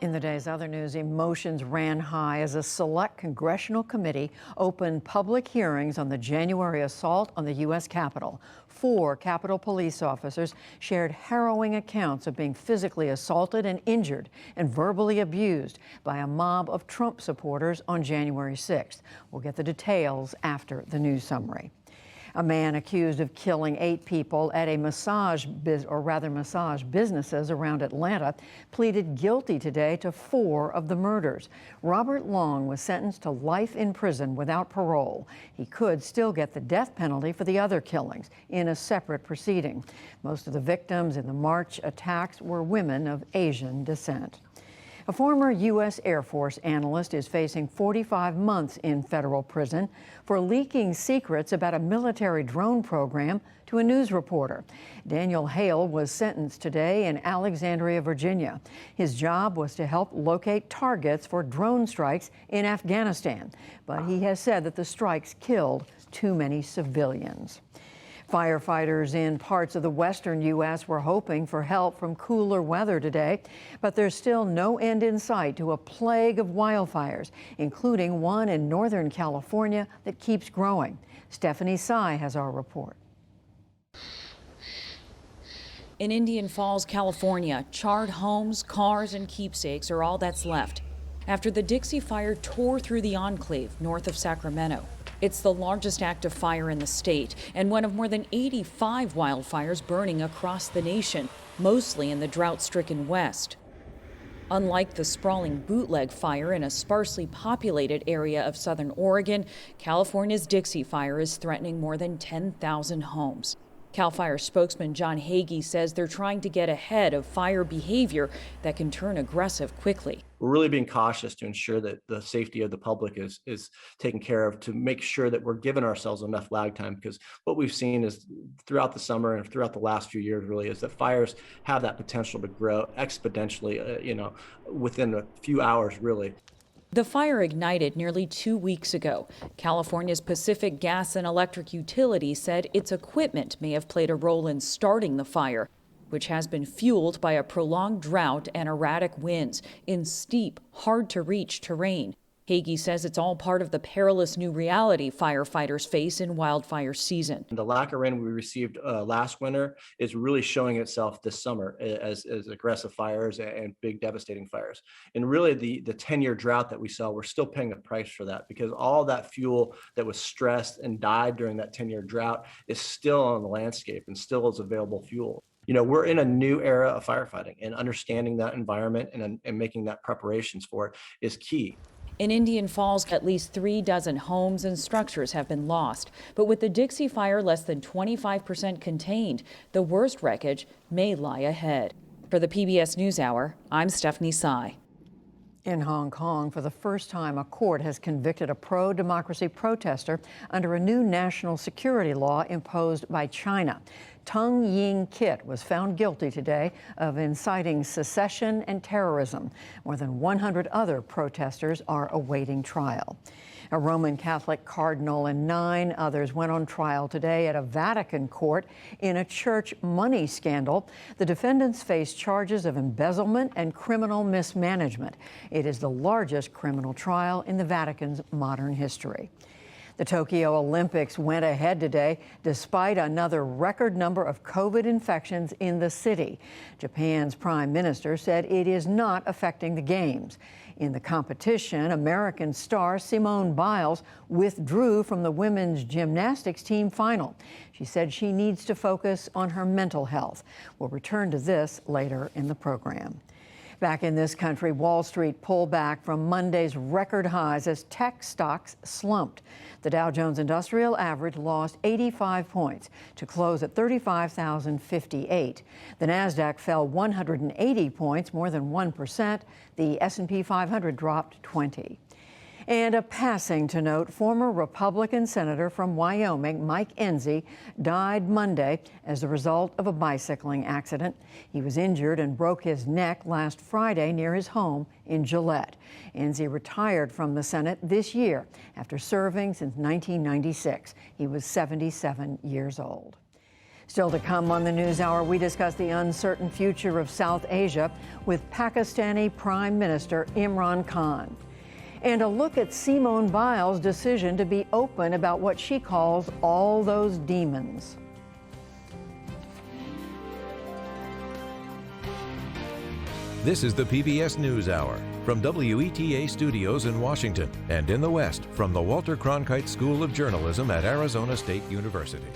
In the day's other news, emotions ran high as a select congressional committee opened public hearings on the January assault on the U.S. Capitol. 4 Capitol police officers shared harrowing accounts of being physically assaulted and injured and verbally abused by a mob of Trump supporters on January 6th. We'll get the details after the news summary. A man accused of killing 8 people at a massage businesses around Atlanta pleaded guilty today to 4 of the murders. Robert Long was sentenced to life in prison without parole. He could still get the death penalty for the other killings in a separate proceeding. Most of the victims in the March attacks were women of Asian descent. A former U.S. Air Force analyst is facing 45 months in federal prison for leaking secrets about a military drone program to a news reporter. Daniel Hale was sentenced today in Alexandria, Virginia. His job was to help locate targets for drone strikes in Afghanistan, but he has said that the strikes killed too many civilians. Firefighters in parts of the western U.S. were hoping for help from cooler weather today, but there's still no end in sight to a plague of wildfires, including one in Northern California that keeps growing. Stephanie Sy has our report. In Indian Falls, California, charred homes, cars, and keepsakes are all that's left after the Dixie Fire tore through the enclave north of Sacramento. It's the largest active fire in the state and one of more than 85 wildfires burning across the nation, mostly in the drought-stricken West. Unlike the sprawling bootleg fire in a sparsely populated area of southern Oregon, California's Dixie Fire is threatening more than 10,000 homes. CAL FIRE spokesman John Hagee says they're trying to get ahead of fire behavior that can turn aggressive quickly. We're really being cautious to ensure that the safety of the public is taken care of, to make sure that we're giving ourselves enough lag time, because what we've seen is throughout the summer and throughout the last few years really is that fires have that potential to grow exponentially, within a few hours really. The fire ignited nearly 2 weeks ago. California's Pacific Gas and Electric Utility said its equipment may have played a role in starting the fire, which has been fueled by a prolonged drought and erratic winds in steep, hard-to-reach terrain. Hagee says it's all part of the perilous new reality firefighters face in wildfire season. The lack of rain we received last winter is really showing itself this summer as aggressive fires and big devastating fires. And really the 10-year drought that we saw, we're still paying a price for that, because all that fuel that was stressed and died during that 10-year drought is still on the landscape and still is available fuel. We're in a new era of firefighting, and understanding that environment and making that preparations for it is key. In Indian Falls, at least 36 homes and structures have been lost. But with the Dixie Fire less than 25% contained, the worst wreckage may lie ahead. For the PBS NewsHour, I'm Stephanie Sy. In Hong Kong, for the first time, a court has convicted a pro-democracy protester under a new national security law imposed by China. Tung Ying Kit was found guilty today of inciting secession and terrorism. More than 100 other protesters are awaiting trial. A Roman Catholic cardinal and 9 others went on trial today at a Vatican court in a church money scandal. The defendants face charges of embezzlement and criminal mismanagement. It is the largest criminal trial in the Vatican's modern history. The Tokyo Olympics went ahead today despite another record number of COVID infections in the city. Japan's prime minister said it is not affecting the games. In the competition, American star Simone Biles withdrew from the women's gymnastics team final. She said she needs to focus on her mental health. We'll return to this later in the program. Back in this country, Wall Street pulled back from Monday's record highs as tech stocks slumped. The Dow Jones Industrial Average lost 85 points to close at 35,058. The Nasdaq fell 180 points, more than 1%. The S&P 500 dropped 20. And a passing to note, former Republican Senator from Wyoming, Mike Enzi, died Monday as a result of a bicycling accident. He was injured and broke his neck last Friday near his home in Gillette. Enzi retired from the Senate this year after serving since 1996. He was 77 years old. Still to come on the NewsHour, we discuss the uncertain future of South Asia with Pakistani Prime Minister Imran Khan. And a look at Simone Biles' decision to be open about what she calls all those demons. This is the PBS NewsHour from WETA Studios in Washington and in the West from the Walter Cronkite School of Journalism at Arizona State University.